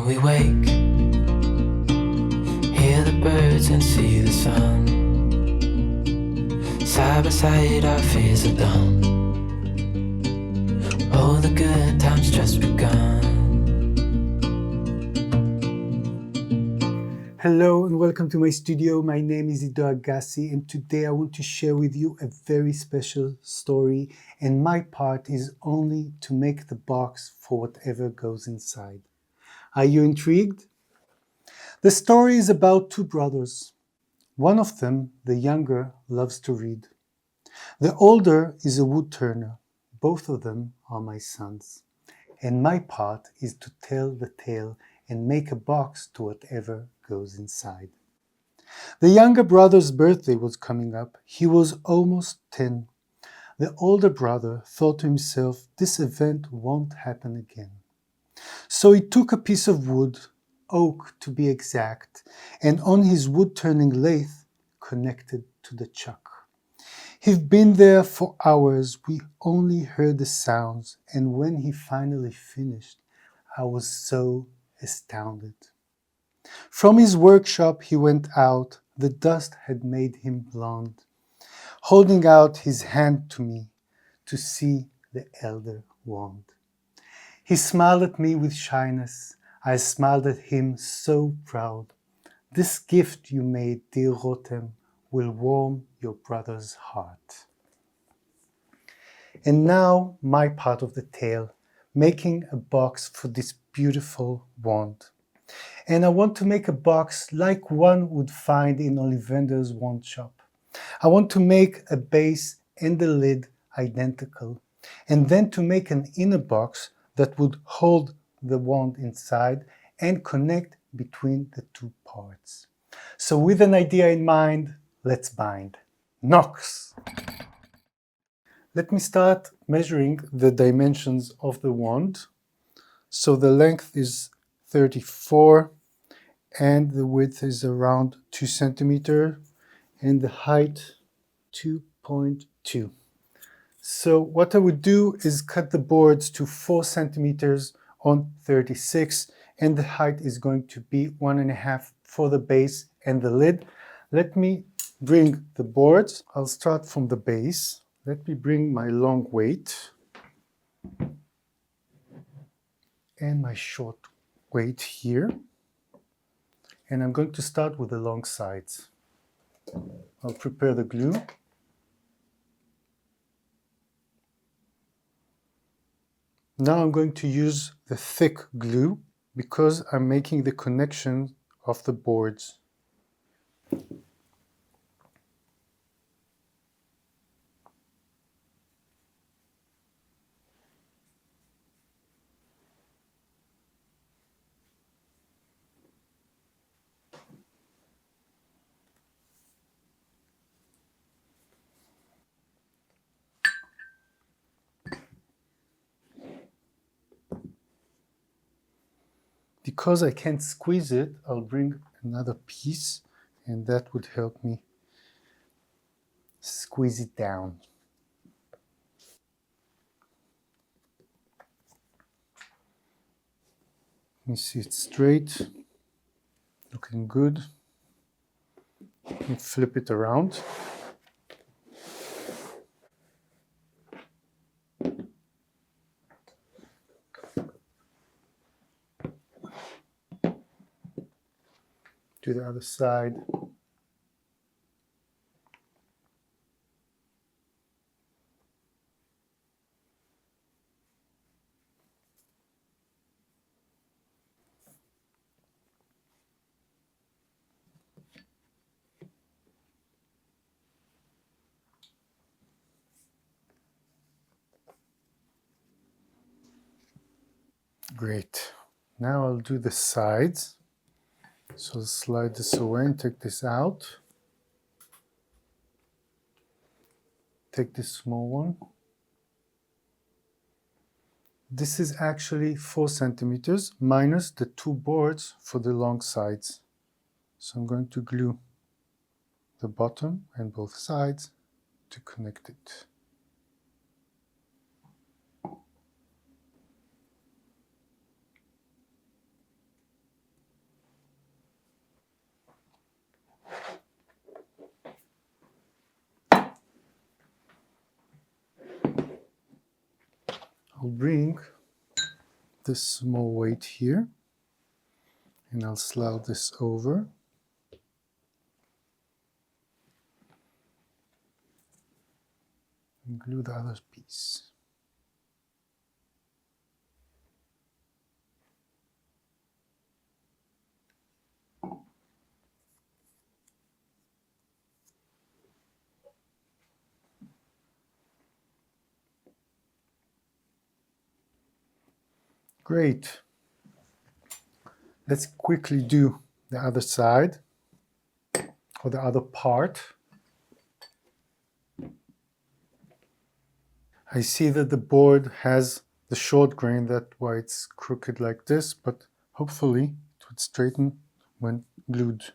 we wake, hear the birds and see the sun. Side by side our fears are done. Oh, the good times just begun. Hello and welcome to my studio. My name is Ido Agassi and today I want to share with you a very special story, and my part is only to make the box for whatever goes inside. Are you intrigued? The story is about two brothers. One of them, the younger, loves to read. The older is a wood turner. Both of them are my sons. And my part is to tell the tale and make a box to whatever goes inside. The younger brother's birthday was coming up. He was almost 10. The older brother thought to himself, this event won't happen again. So he took a piece of wood, oak to be exact, and on his wood-turning lathe connected to the chuck. He'd been there for hours. We only heard the sounds, and when he finally finished, I was so astounded. From his workshop he went out. The dust had made him blond, holding out his hand to me to see the elder wand. He smiled at me with shyness. I smiled at him so proud. This gift you made, dear Rotem, will warm your brother's heart. And now my part of the tale, making a box for this beautiful wand. And I want to make a box like one would find in Ollivander's wand shop. I want to make a base and the lid identical, and then to make an inner box that would hold the wand inside and connect between the two parts. So with an idea in mind, let's bind. Knox! Let me start measuring the dimensions of the wand. So the length is 34 and the width is around 2 centimeters and the height 2.2. So what I would do is cut the boards to 4 centimeters on 36, and the height is going to be 1.5 for the base and the lid. Let me bring the boards. I'll start from the base. Let me bring my long weight and my short weight here. And I'm going to start with the long sides. I'll prepare the glue. Now I'm going to use the thick glue because I'm making the connection of the boards. Because I can't squeeze it, I'll bring another piece and that would help me squeeze it down. Let me see it straight, looking good. Let me flip it around. To the other side. Great. Now I'll do the sides. So I'll slide this away and take this out. Take this small one. This is actually 4 centimeters minus the 2 boards for the long sides. So I'm going to glue the bottom and both sides to connect it. I'll bring this small weight here and I'll slide this over. And glue the other piece. Great. Let's quickly do the other side or the other part. I see that the board has the short grain, that's why it's crooked like this, but hopefully it would straighten when glued.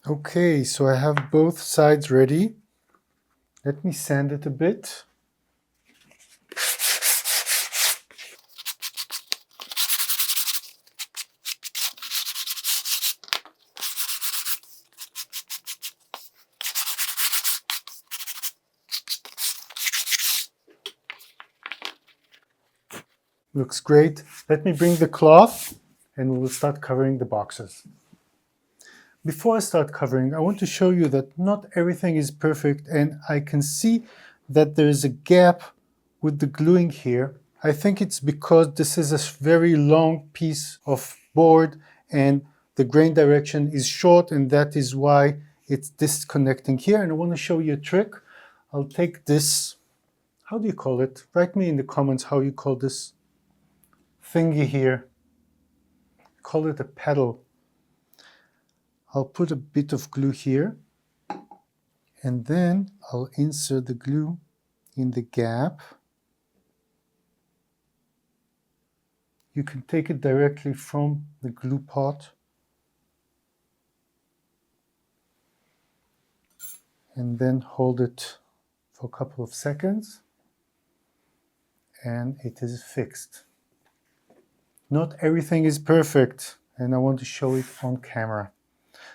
Okay, so I have both sides ready. Let me sand it a bit. Looks great. Let me bring the cloth and we will start covering the boxes. Before I start covering, I want to show you that not everything is perfect, and I can see that there is a gap with the gluing here. I think it's because this is a very long piece of board and the grain direction is short, and that is why it's disconnecting here. And I want to show you a trick. I'll take this, how do you call it? Write me in the comments how you call this thingy here. Call it a pedal. I'll put a bit of glue here and then I'll insert the glue in the gap. You can take it directly from the glue pot and then hold it for a couple of seconds and it is fixed. Not everything is perfect and I want to show it on camera.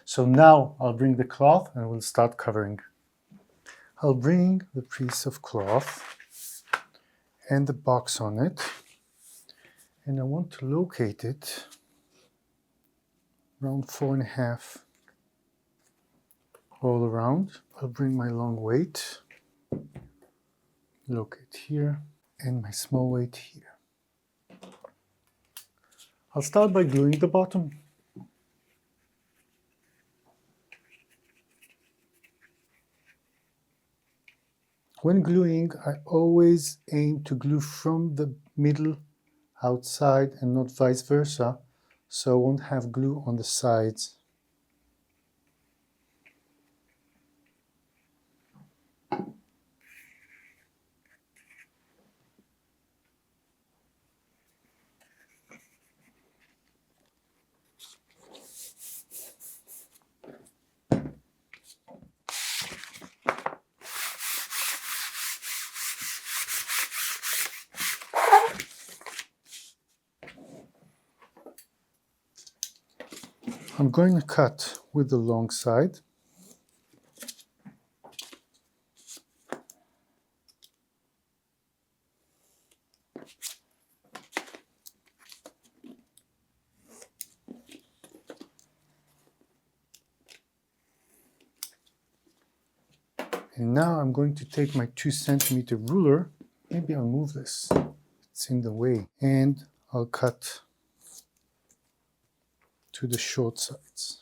So now I'll bring the cloth and we'll start covering. I'll bring the piece of cloth and the box on it, and I want to locate it around 4.5 all around. I'll bring my long weight, locate here, and my small weight here. I'll start by gluing the bottom. When gluing, I always aim to glue from the middle outside and not vice versa, so I won't have glue on the sides. I'm going to cut with the long side. And now I'm going to take my 2-centimeter ruler. Maybe I'll move this, it's in the way. And I'll cut to the short sides.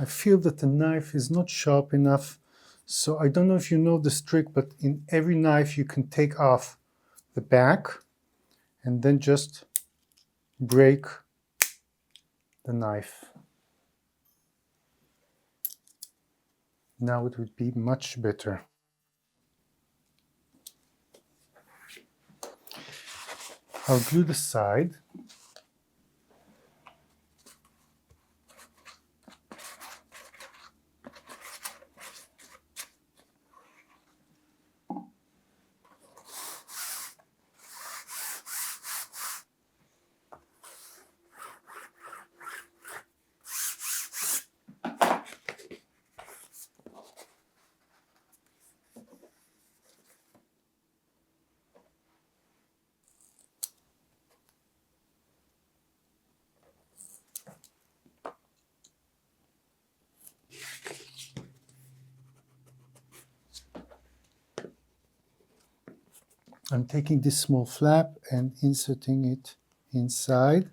I feel that the knife is not sharp enough. So I don't know if you know this trick, but in every knife you can take off the back and then just break the knife. Now it would be much better. I'll glue the side. I'm taking this small flap and inserting it inside.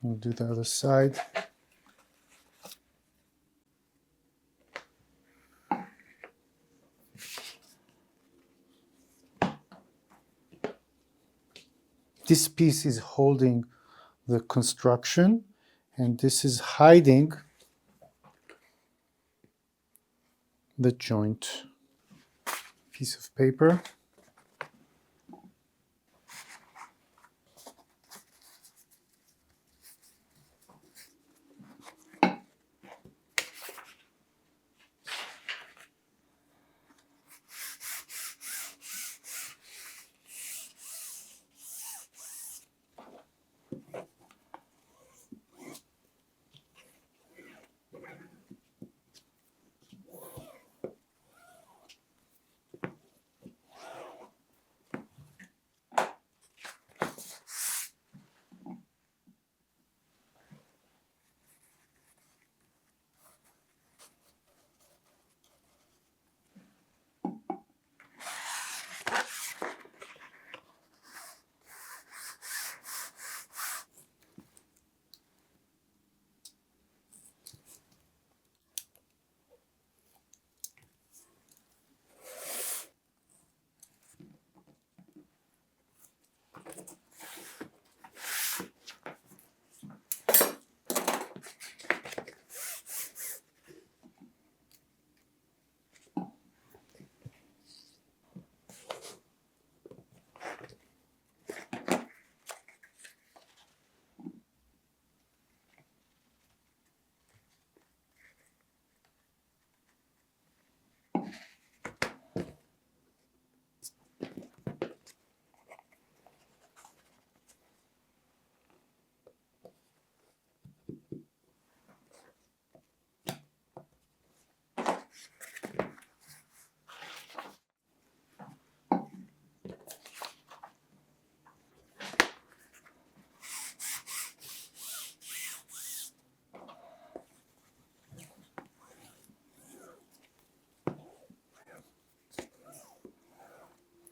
We'll do the other side. This piece is holding the construction, and this is hiding the joint. Piece of paper.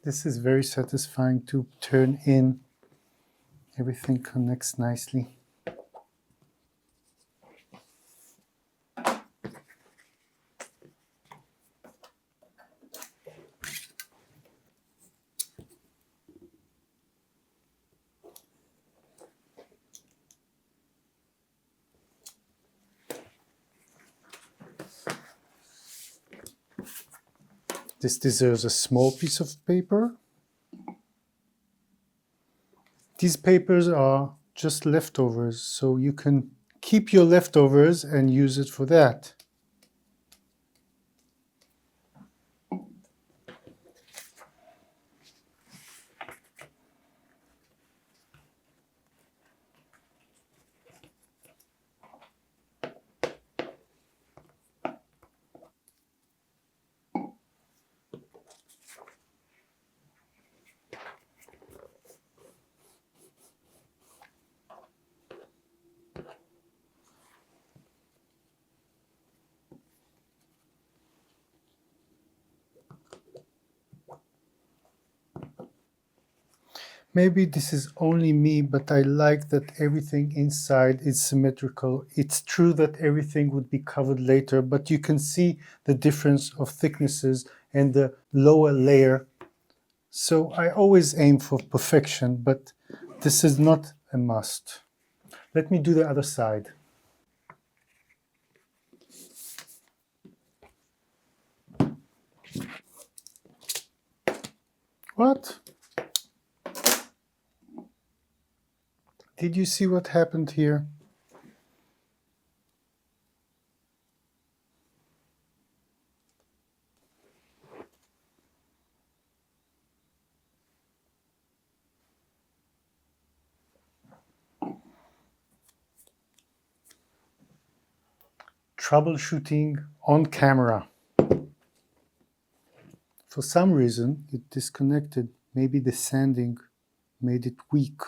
This is very satisfying to turn in. Everything connects nicely. This deserves a small piece of paper. These papers are just leftovers, so you can keep your leftovers and use it for that. Maybe this is only me, but I like that everything inside is symmetrical. It's true that everything would be covered later, but you can see the difference of thicknesses and the lower layer. So I always aim for perfection, but this is not a must. Let me do the other side. What? Did you see what happened here? Troubleshooting on camera. For some reason, it disconnected. Maybe the sanding made it weak.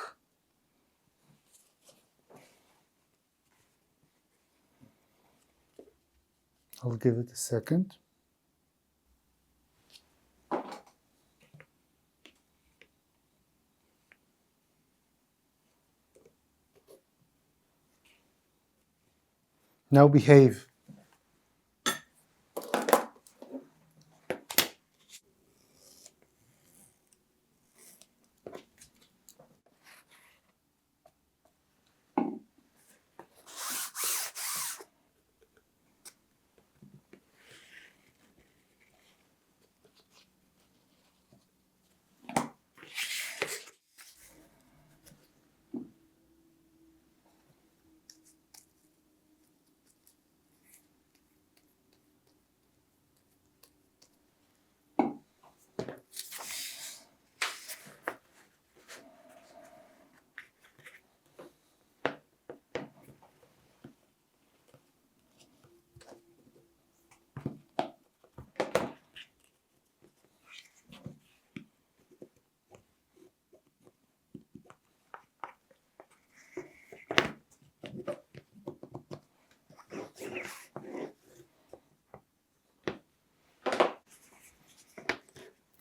I'll give it a second. Now behave.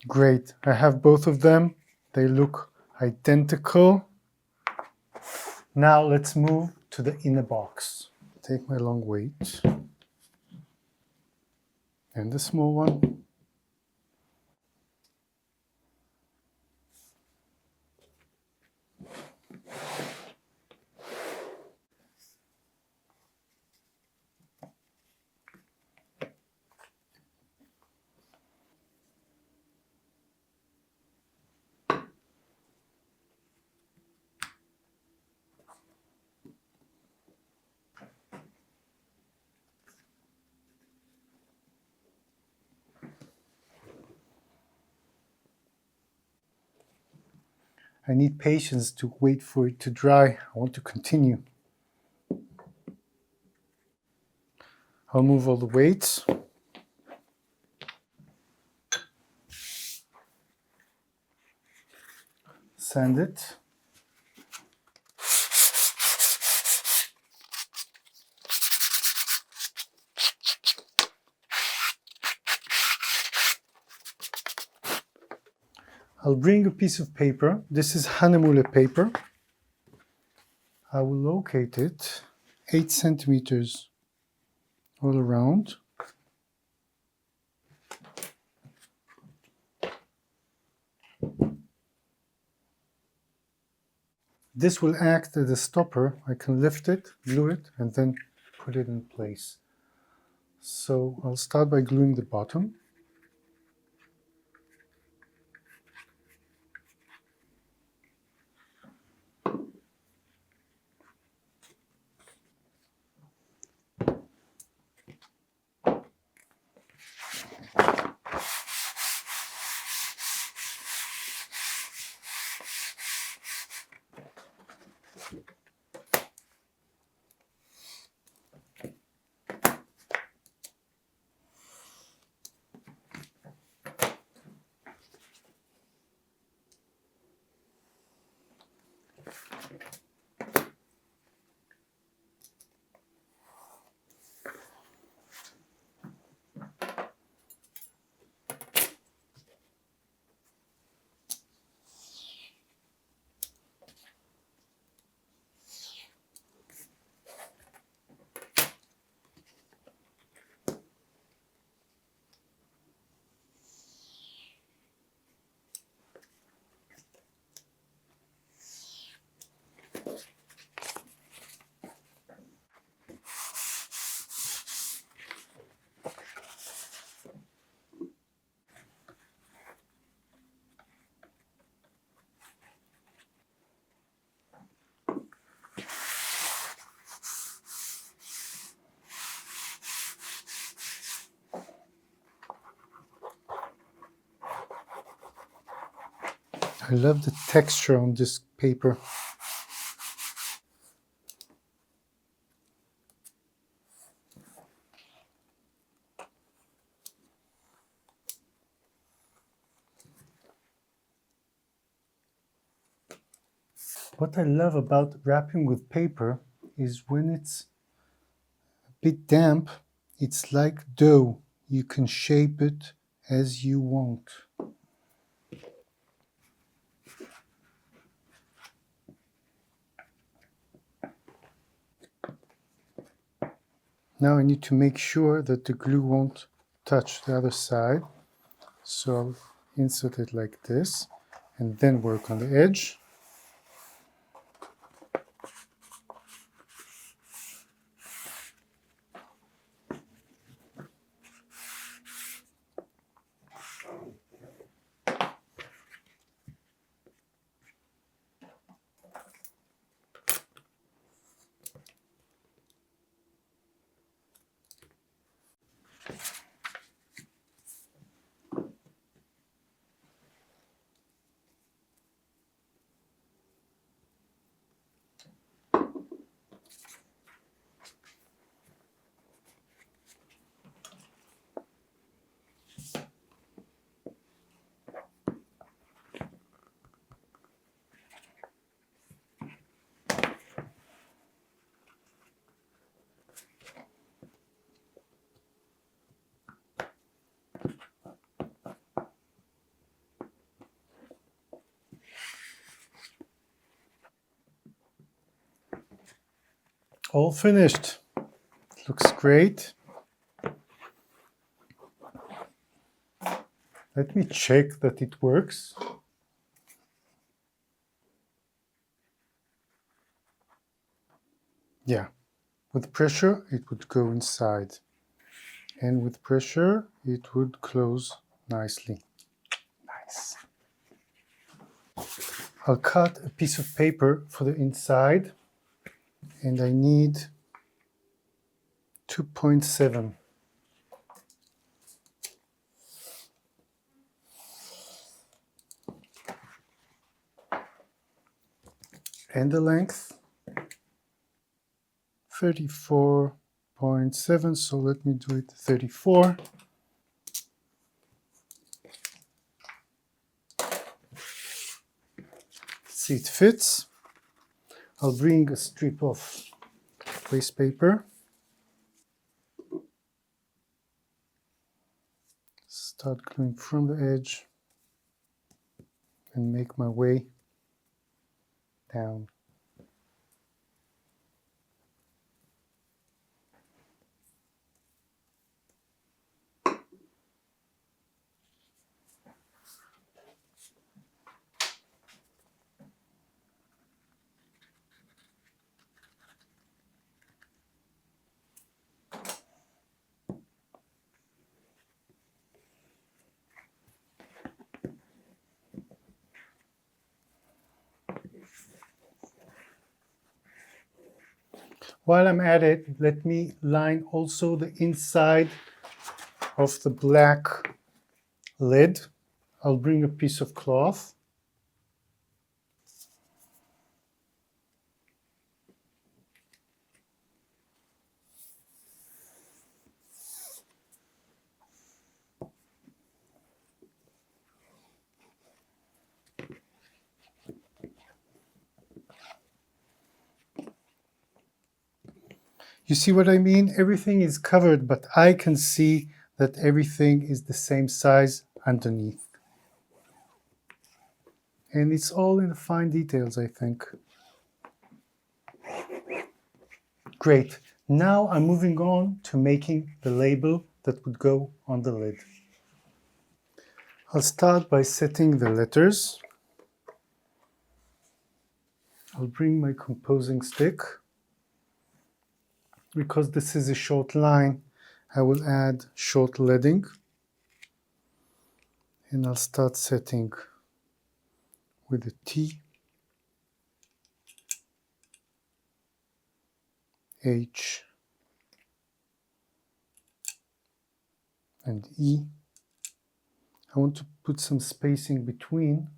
Great, I have both of them. They look identical. Now let's move to the inner box. Take my long weight and the small one. I need patience to wait for it to dry. I want to continue. I'll move all the weights. Sand it. I'll bring a piece of paper. This is Hanemule paper. I will locate it 8 centimeters all around. This will act as a stopper. I can lift it, glue it, and then put it in place. So I'll start by gluing the bottom. I love the texture on this paper. What I love about wrapping with paper is when it's a bit damp, it's like dough. You can shape it as you want. Now I need to make sure that the glue won't touch the other side. So I'll insert it like this and then work on the edge. All finished. Looks great. Let me check that it works. Yeah, with pressure it would go inside, and with pressure it would close nicely. Nice. I'll cut a piece of paper for the inside, and I need 2.7. And the length 34.7, so let me do it 34. See, it fits. I'll bring a strip of waste paper. Start gluing from the edge and make my way down. While I'm at it, let me line also the inside of the black lid. I'll bring a piece of cloth. You see what I mean? Everything is covered, but I can see that everything is the same size underneath. And it's all in the fine details, I think. Great. Now I'm moving on to making the label that would go on the lid. I'll start by setting the letters. I'll bring my composing stick. Because this is a short line, I will add short leading. And I'll start setting with a T, H, and E. I want to put some spacing between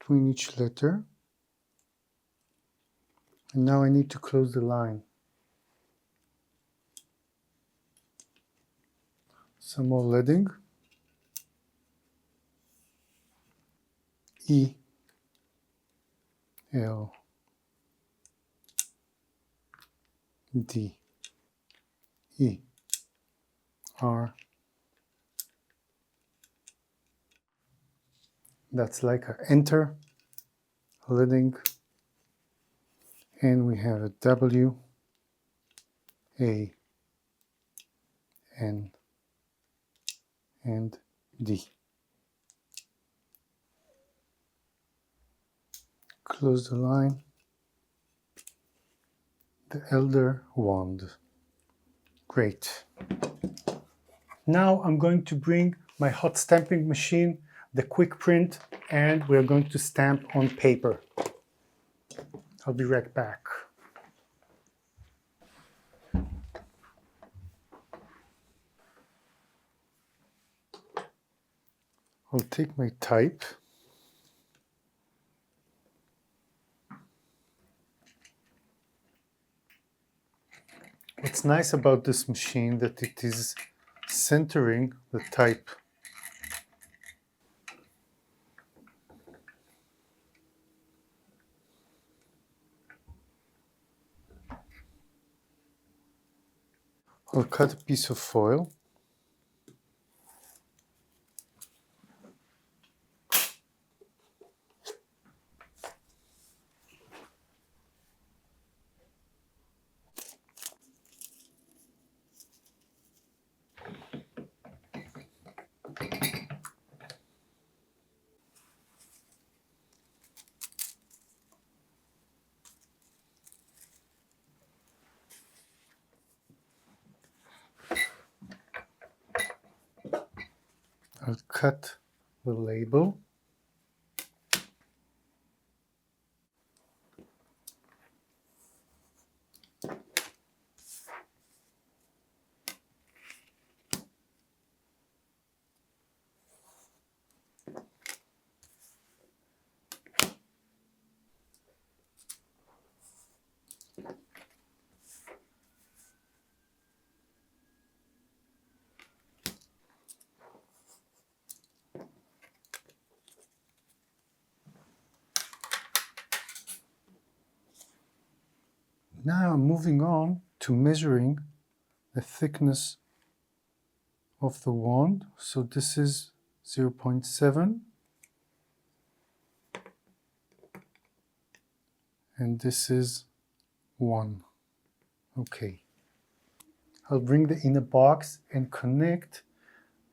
between each letter. And now I need to close the line. Some more leading. E, L, D, E, R. That's like an enter, leading. And we have a W, A, N, and D. Close the line. The Elder Wand. Great. Now I'm going to bring my hot stamping machine, the quick print, and we're going to stamp on paper. I'll be right back. I'll take my type. What's nice about this machine that it is centering the type. I'll cut a piece of foil. I'll cut the label. Now I'm moving on to measuring the thickness of the wand. So this is 0.7 and this is 1. Okay. I'll bring the inner box and connect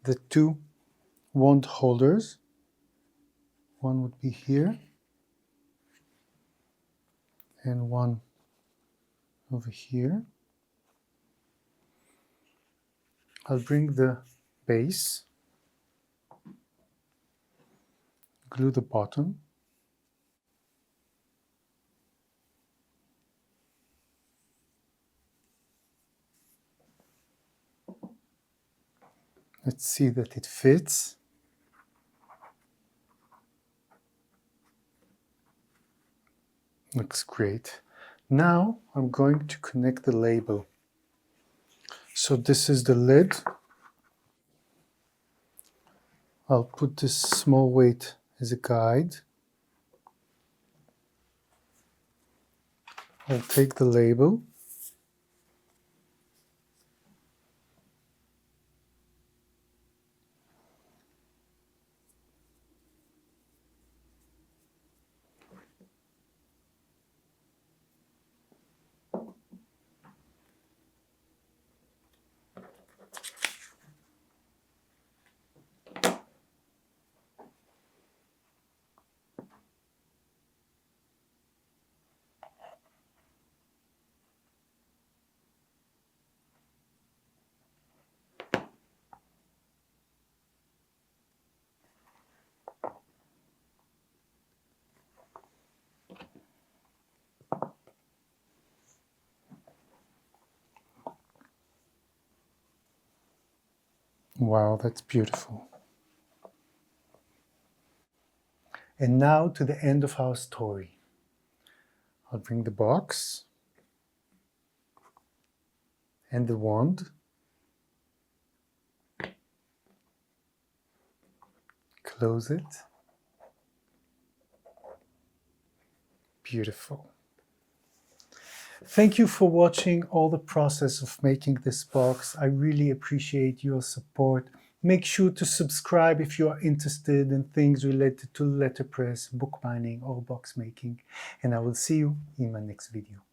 the two wand holders. One would be here and one over here. I'll bring the base, glue the bottom, let's see that it fits. Looks great. Now I'm going to connect the label. So this is the lid. I'll put this small weight as a guide. I'll take the label. Wow, that's beautiful. And now to the end of our story. I'll bring the box and the wand. Close it. Beautiful. Thank you for watching all the process of making this box. I really appreciate your support. Make sure to subscribe if you are interested in things related to letterpress, bookbinding, or box making. And I will see you in my next video.